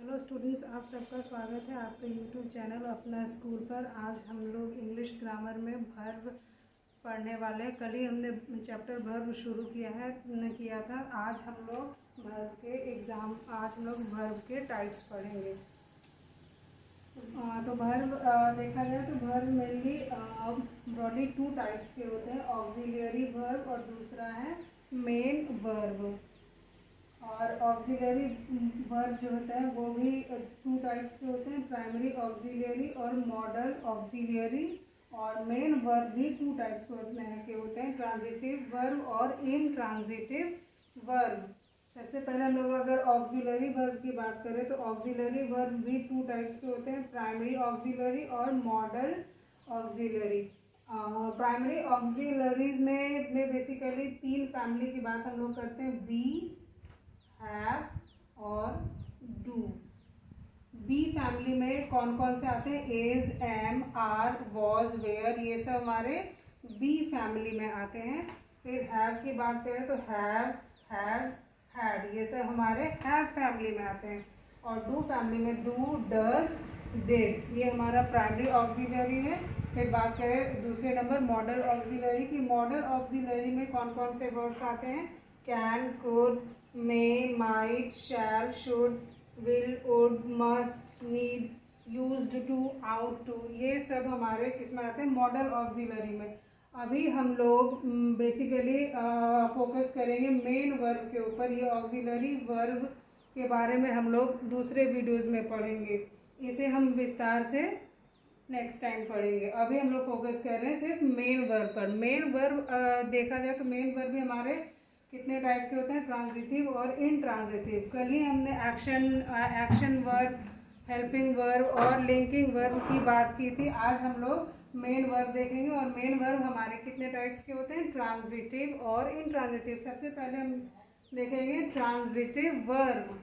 Hello students, आप सबका स्वागत है आपका यूट्यूब चैनल अपना स्कूल पर। आज हम लोग इंग्लिश ग्रामर में वर्ब पढ़ने वाले हैं। कल ही हमने चैप्टर वर्ब शुरू किया था। आज हम लोग वर्ब के टाइप्स पढ़ेंगे। तो वर्ब देखा जाए तो verb mainly broadly to types के होते हैं, ऑक्सिलियरी वर्ब और दूसरा है मेन वर्ब। और ऑक्सिलरी वर्ब जो होता है वो भी टू टाइप्स के होते हैं, प्राइमरी ऑक्सिलरी और मॉडल ऑक्सिलरी। और मेन वर्ब भी टू टाइप्स के होते हैं, ट्रांजिटिव वर्ब और इनट्रांजिटिव वर्ब। सबसे पहले हम लोग अगर ऑक्सिलरी वर्ब की बात करें तो ऑक्सिलरी वर्ब भी टू टाइप्स के होते हैं, प्राइमरी ऑक्सिलरी और मॉडल ऑक्सिलरी। प्राइमरी ऑक्सिलरीज में बेसिकली तीन फैमिली की बात हम लोग करते हैं, बी, हैव और डू। बी फैमिली में कौन कौन से आते हैं? Is, am, are, was, were, ये सब हमारे बी फैमिली में आते हैं। फिर हैव की बात करें तो हैव, हैज, हैड, ये सब हमारे हैव फैमिली में आते हैं। और डू फैमिली में डू, डज, डिड, ये हमारा प्राइमरी ऑक्सिलरी है। फिर बात करें दूसरे नंबर मॉडल ऑक्सिलरी की। मॉडल ऑक्सिलरी में कौन कौन से वर्ड्स आते हैं? Can, could, may, might, shall, should, will, would, must, need, used to, out to, ये सब हमारे किसमें आते हैं? मॉडल ऑक्सिलरी में। अभी हम लोग बेसिकली फोकस करेंगे मेन वर्ब के ऊपर। ये ऑक्सिलरी वर्ब के बारे में हम लोग दूसरे वीडियोस में पढ़ेंगे, इसे हम विस्तार से नेक्स्ट टाइम पढ़ेंगे। अभी हम लोग फोकस कर रहे हैं सिर्फ मेन वर्ब पर। मेन वर्ब देखा जाए तो मेन वर्ब भी हमारे कितने टाइप के होते हैं? ट्रांजिटिव और इनट्रांजिटिव। कल ही हमने एक्शन वर्ब, हेल्पिंग वर्ब और लिंकिंग वर्ब की बात की थी। आज हम लोग मेन वर्ब देखेंगे। और मेन वर्ब हमारे कितने टाइप्स के होते हैं? ट्रांजिटिव और इनट्रांजिटिव। सबसे पहले हम देखेंगे ट्रांजिटिव वर्ब।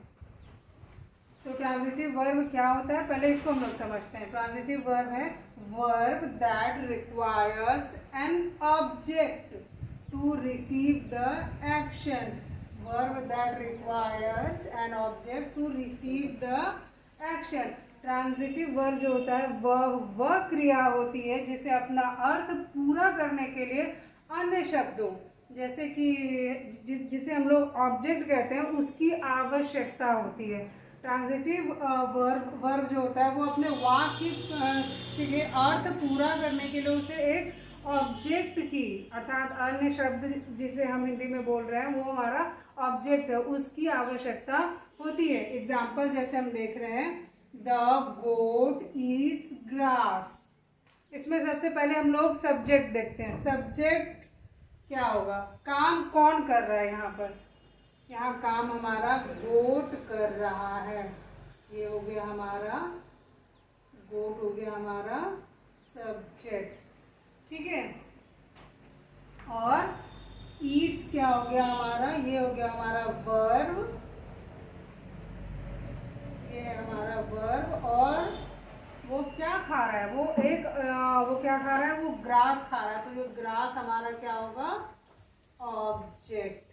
तो ट्रांजिटिव वर्ब क्या होता है, पहले इसको हम लोग समझते हैं। ट्रांजिटिव वर्ब है verb that requires an object to receive the action. Verb that requires an object to receive the action. Transitive verb जो होता है वह क्रिया होती है जिसे अपना अर्थ पूरा करने के लिए अन्य शब्दों, जैसे कि जिसे हम लोग ऑब्जेक्ट कहते हैं, उसकी आवश्यकता होती है। ट्रांजिटिव वर्ब जो होता है वो अपने वाक्य के अर्थ पूरा करने के लिए उसे एक ऑब्जेक्ट की, अर्थात अन्य शब्द जिसे हम हिंदी में बोल रहे हैं वो हमारा ऑब्जेक्ट है, उसकी आवश्यकता होती है। एग्जाम्पल जैसे हम देख रहे हैं, द गोट ईट्स ग्रास। इसमें सबसे पहले हम लोग सब्जेक्ट देखते हैं। सब्जेक्ट क्या होगा? काम कौन कर रहा है यहाँ पर? यहाँ काम हमारा गोट कर रहा है। ये हो गया हमारा गोट, हो गया हमारा सब्जेक्ट, ठीक है। और ईट्स क्या हो गया हमारा? ये हो गया हमारा वर्ब, ये है हमारा वर्ब। और वो क्या खा रहा है? वो क्या खा रहा है? वो ग्रास खा रहा है। तो ये ग्रास हमारा क्या होगा? ऑब्जेक्ट,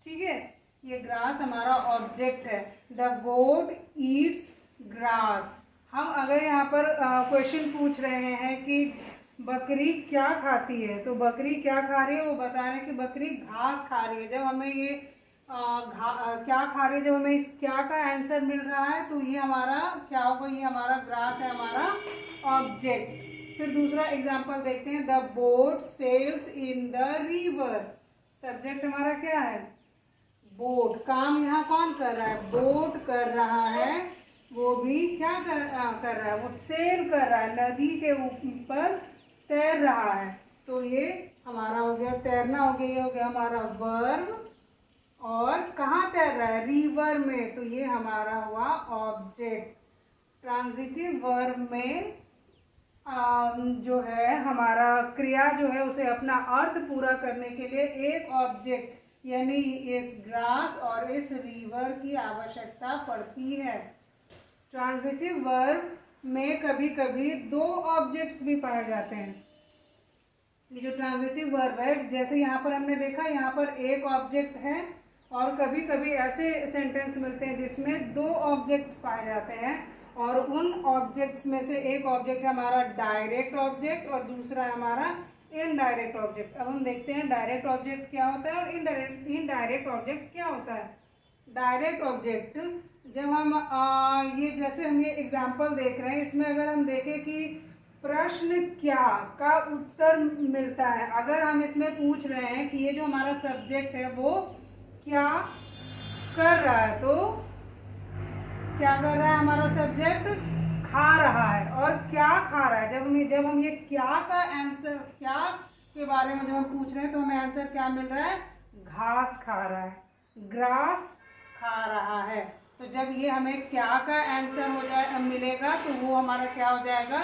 ठीक है। ये ग्रास हमारा ऑब्जेक्ट है। The goat eats grass. हम अगर यहाँ पर क्वेश्चन पूछ रहे हैं कि बकरी क्या खाती है, तो बकरी क्या खा रही है? वो बता रहे हैं कि बकरी घास खा रही है। जब हमें ये क्या खा रही है, जब हमें इस क्या का आंसर मिल रहा है तो ये हमारा क्या होगा? ये हमारा ग्रास है, हमारा ऑब्जेक्ट। फिर दूसरा एग्जांपल देखते हैं, the boat sails in the river. Subject हमारा क्या है? बोट। काम यहाँ कौन कर रहा है? बोट कर रहा है। वो भी क्या कर रहा है? वो सेल कर रहा है, नदी के ऊपर तैर रहा है। तो ये हमारा हो गया तैरना, हो गया, ये हो गया हमारा वर्ब। और कहाँ तैर रहा है? रिवर में। तो ये हमारा हुआ ऑब्जेक्ट। ट्रांजिटिव वर्ब में जो है हमारा क्रिया जो है उसे अपना अर्थ पूरा करने के लिए एक ऑब्जेक्ट यानी इस ग्रास और इस रिवर की आवश्यकता पड़ती है। ट्रांजिटिव वर्ब में कभी कभी दो ऑब्जेक्ट्स भी पाए जाते हैं। ये जो ट्रांजिटिव वर्ब है, जैसे यहाँ पर हमने देखा, यहाँ पर एक ऑब्जेक्ट है और कभी कभी ऐसे सेंटेंस मिलते हैं जिसमें दो ऑब्जेक्ट्स पाए जाते हैं, और उन ऑब्जेक्ट्स में से एक ऑब्जेक्ट है हमारा डायरेक्ट ऑब्जेक्ट और दूसरा है हमारा इनडायरेक्ट ऑब्जेक्ट। अब हम देखते हैं डायरेक्ट ऑब्जेक्ट क्या होता है और इनडायरेक्ट ऑब्जेक्ट क्या होता है। डायरेक्ट ऑब्जेक्ट, जब हम ये जैसे हम ये एग्जाम्पल देख रहे हैं, इसमें अगर हम देखें कि प्रश्न क्या का उत्तर मिलता है, अगर हम इसमें पूछ रहे हैं कि ये जो हमारा सब्जेक्ट है वो क्या कर रहा है, तो क्या कर रहा है हमारा सब्जेक्ट, खा रहा है। और क्या खा रहा है, जब हम ये क्या का आंसर, क्या के बारे में जब हम पूछ रहे हैं तो हमें आंसर क्या मिल रहा है, घास खा रहा है, ग्रास खा रहा है। तो जब ये हमें क्या का आंसर हो जाए मिलेगा तो वो हमारा क्या हो जाएगा,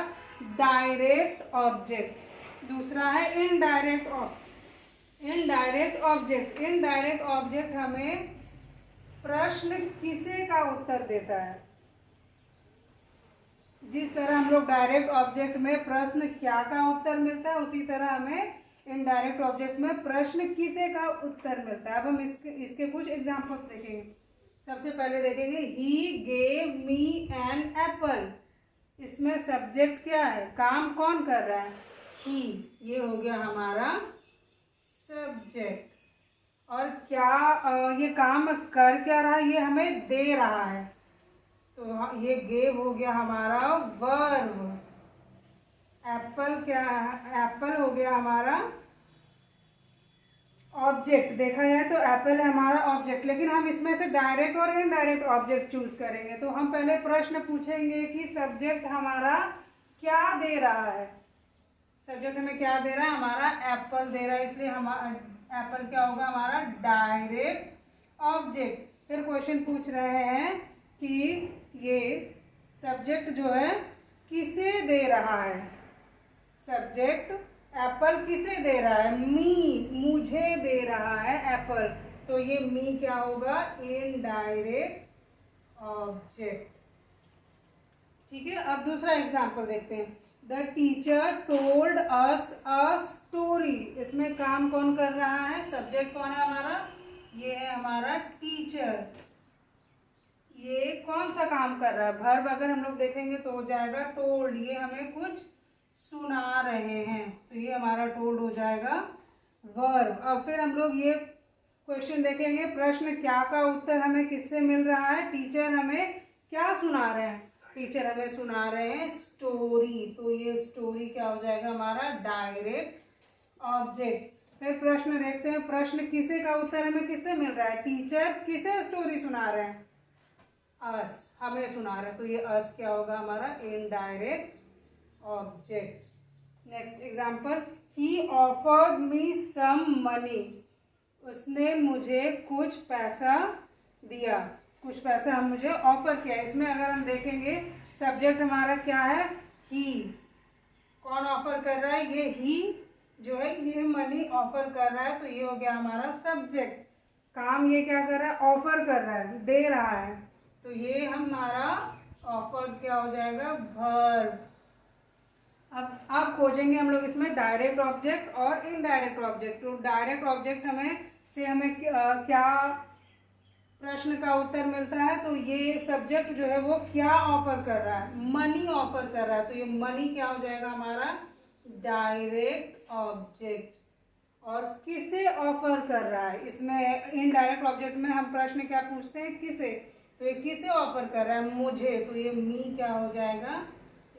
डायरेक्ट ऑब्जेक्ट। दूसरा है इनडायरेक्ट ऑब्जेक्ट। इनडायरेक्ट ऑब्जेक्ट हमें प्रश्न किसे का उत्तर देता है। जिस तरह हम लोग डायरेक्ट ऑब्जेक्ट में प्रश्न क्या का उत्तर मिलता है, उसी तरह हमें इनडायरेक्ट ऑब्जेक्ट में प्रश्न किसे का उत्तर मिलता है। अब हम इसके कुछ एग्जांपल्स देखेंगे। सबसे पहले देखेंगे he gave me an apple. इसमें सब्जेक्ट क्या है, काम कौन कर रहा है, ही, ये हो गया हमारा सब्जेक्ट। और क्या ये काम कर क्या रहा है, ये हमें दे रहा है, तो ये गेव हो गया हमारा वर्ब। एप्पल क्या है, एप्पल हो गया हमारा ऑब्जेक्ट। देखा जाए तो एप्पल है हमारा ऑब्जेक्ट, लेकिन हम इसमें से डायरेक्ट और इनडायरेक्ट ऑब्जेक्ट चूज करेंगे। तो हम पहले प्रश्न पूछेंगे कि सब्जेक्ट हमारा क्या दे रहा है। सब्जेक्ट हमें क्या दे रहा है, हमारा एप्पल दे रहा है, इसलिए हमारा एप्पल क्या होगा, हमारा डायरेक्ट ऑब्जेक्ट। फिर क्वेश्चन पूछ रहे हैं कि ये सब्जेक्ट जो है किसे दे रहा है। सब्जेक्ट एप्पल किसे दे रहा है, मी, मुझे दे रहा है एप्पल, तो ये मी क्या होगा, इनडायरेक्ट ऑब्जेक्ट। ठीक है, अब दूसरा एग्जांपल देखते हैं। The teacher told us a story. इसमें काम कौन कर रहा है, सब्जेक्ट कौन है हमारा, ये है हमारा टीचर। ये कौन सा काम कर रहा है, वर्ब अगर हम लोग देखेंगे तो हो जाएगा टोल्ड, ये हमें कुछ सुना रहे हैं, तो ये हमारा टोल्ड हो जाएगा वर्ब। अब फिर हम लोग ये क्वेश्चन देखेंगे, प्रश्न क्या का उत्तर हमें किससे मिल रहा है, टीचर हमें क्या सुना रहे हैं, टीचर हमें सुना रहे हैं स्टोरी, तो ये स्टोरी क्या हो जाएगा हमारा डायरेक्ट ऑब्जेक्ट। फिर प्रश्न देखते हैं, प्रश्न किसे का उत्तर हमें किससे मिल रहा है, टीचर किसे स्टोरी सुना रहे हैं, अस, हमें सुना रहे हैं, तो ये अस क्या होगा हमारा indirect object. Next example, he offered me some money. उसने मुझे कुछ पैसा दिया, कुछ पैसा हम मुझे ऑफर किया। इसमें अगर हम देखेंगे सब्जेक्ट हमारा क्या है, ही, कौन ऑफर कर रहा है, ये ही जो है ये मनी ऑफर कर रहा है, तो ये हो गया हमारा सब्जेक्ट। काम ये क्या कर रहा है, ऑफर कर रहा है, दे रहा है, तो ये हमारा ऑफर क्या हो जाएगा, वर्ब। अब खोजेंगे हम लोग इसमें डायरेक्ट ऑब्जेक्ट और इनडायरेक्ट ऑब्जेक्ट। तो डायरेक्ट ऑब्जेक्ट हमें क्या प्रश्न का उत्तर मिलता है, तो ये सब्जेक्ट जो है वो क्या ऑफर कर रहा है, मनी ऑफर कर रहा है, तो ये मनी क्या हो जाएगा हमारा डायरेक्ट ऑब्जेक्ट। और किसे ऑफर कर रहा है, इसमें इनडायरेक्ट ऑब्जेक्ट में हम प्रश्न क्या पूछते हैं, किसे, तो ये किसे ऑफर कर रहा है, मुझे, तो ये मी क्या हो जाएगा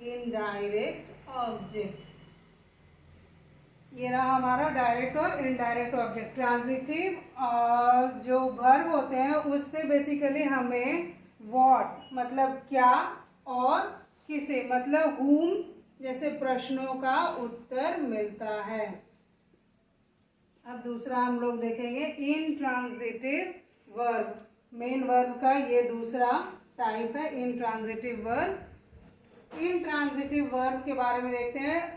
इनडायरेक्ट ऑब्जेक्ट। ये रहा हमारा डायरेक्ट और इनडायरेक्ट ऑब्जेक्ट। ट्रांजिटिव जो वर्ब होते हैं उससे बेसिकली हमें व्हाट मतलब क्या और किसे मतलब whom जैसे प्रश्नों का उत्तर मिलता है। अब दूसरा हम लोग देखेंगे इंट्रांजिटिव वर्ब। मेन वर्ब का ये दूसरा टाइप है इंट्रांजिटिव वर्ब। इंट्रांजिटिव वर्ब के बारे में देखते हैं।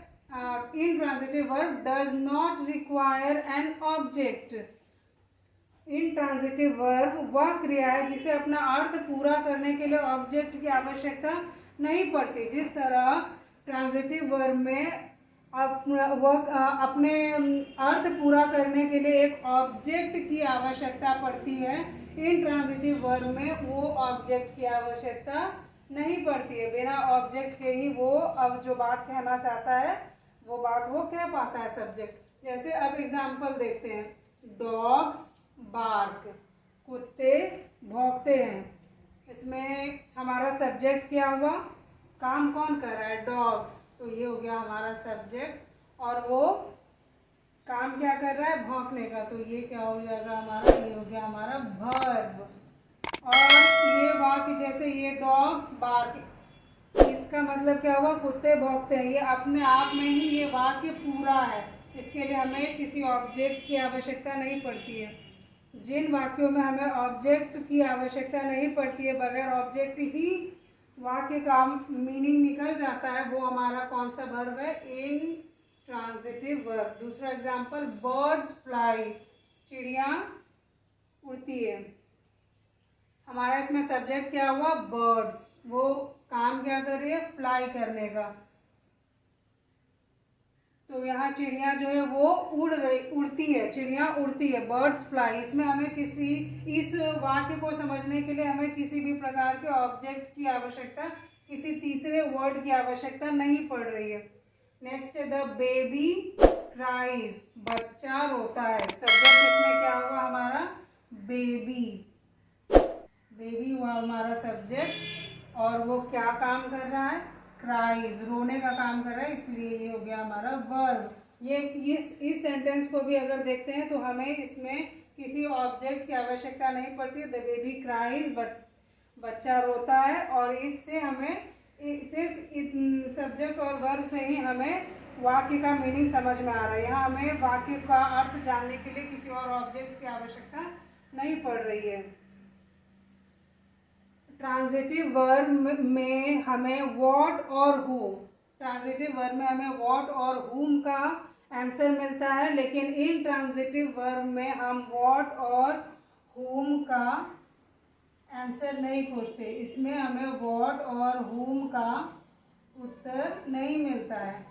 Intransitive verb does not require an object. Intransitive verb वह क्रिया है जिसे अपना अर्थ पूरा करने के लिए ऑब्जेक्ट की आवश्यकता नहीं पड़ती। जिस तरह ट्रांजिटिव वर्ब में अपने अर्थ पूरा करने के लिए एक ऑब्जेक्ट की आवश्यकता पड़ती है। इंट्रांजिटिव वर्ब में वो ऑब्जेक्ट की आवश्यकता नहीं पड़ती है, बिना ऑब्जेक्ट के ही वो अब जो बात कहना चाहता है वो बात वो कह पाता है सब्जेक्ट। जैसे अब एग्जाम्पल देखते हैं, डॉग्स बार्क, कुत्ते भौंकते हैं। इसमें हमारा सब्जेक्ट क्या हुआ, काम कौन कर रहा है, डॉग्स, तो ये हो गया हमारा सब्जेक्ट, और वो काम क्या कर रहा है, भौंकने का, तो ये क्या हो जाएगा हमारा, ये हो गया हमारा वर्ब। और ये वाक्य जैसे ये डॉग्स बार्क, इसका मतलब क्या हुआ, कुत्ते भौंकते हैं, ये अपने आप में ही ये वाक्य पूरा है, इसके लिए हमें किसी ऑब्जेक्ट की आवश्यकता नहीं पड़ती है। जिन वाक्यों में हमें ऑब्जेक्ट की आवश्यकता नहीं पड़ती है, बगैर ऑब्जेक्ट ही वाक्य का मीनिंग निकल जाता है, वो हमारा कौन सा वर्ब है, इंट्रांजिटिव वर्ब। दूसरा एग्जांपल, बर्ड्स फ्लाई, चिड़िया उड़ती है। हमारा इसमें सब्जेक्ट क्या हुआ, बर्ड्स, वो काम क्या कर रही है, फ्लाई करने का, तो यहाँ चिड़िया जो है वो उड़ती है, चिड़िया उड़ती है, बर्ड्स फ्लाई। इसमें हमें इस वाक्य को समझने के लिए हमें किसी भी प्रकार के ऑब्जेक्ट की आवश्यकता, किसी तीसरे वर्ड की आवश्यकता नहीं पड़ रही है। नेक्स्ट है द बेबी क्राइज, बच्चा रोता है। सब्जेक्ट इसमें क्या हुआ हमारा, बेबी, बेबी हुआ हमारा सब्जेक्ट, और वो क्या काम कर रहा है, क्राइज, रोने का काम कर रहा है, इसलिए ये हो गया हमारा वर्ब। ये इस सेंटेंस को भी अगर देखते हैं तो हमें इसमें किसी ऑब्जेक्ट की आवश्यकता नहीं पड़ती। द बेबी क्राइज, बच्चा रोता है, और इससे हमें सिर्फ सब्जेक्ट और वर्ब से ही हमें वाक्य का मीनिंग समझ में आ रहा है। यहाँ हमें वाक्य का अर्थ जानने के लिए किसी और ऑब्जेक्ट की आवश्यकता नहीं पड़ रही है। ट्रांजिटिव वर्ब में हमें व्हाट और हु, ट्रांजिटिव वर्ब में हमें व्हाट और हुम का आंसर मिलता है, लेकिन इन ट्रांजिटिव वर्ब में हम व्हाट और हुम का आंसर नहीं खोजते। इसमें हमें व्हाट और हुम का उत्तर नहीं मिलता है।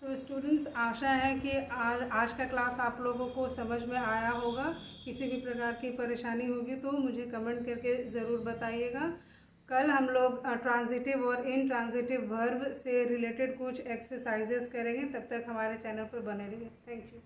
तो स्टूडेंट्स, आशा है कि आज का क्लास आप लोगों को समझ में आया होगा। किसी भी प्रकार की परेशानी होगी तो मुझे कमेंट करके ज़रूर बताइएगा। कल हम लोग ट्रांजिटिव और इनट्रांजिटिव वर्ब से रिलेटेड कुछ एक्सरसाइजेस करेंगे। तब तक हमारे चैनल पर बने रहिए। Thank you.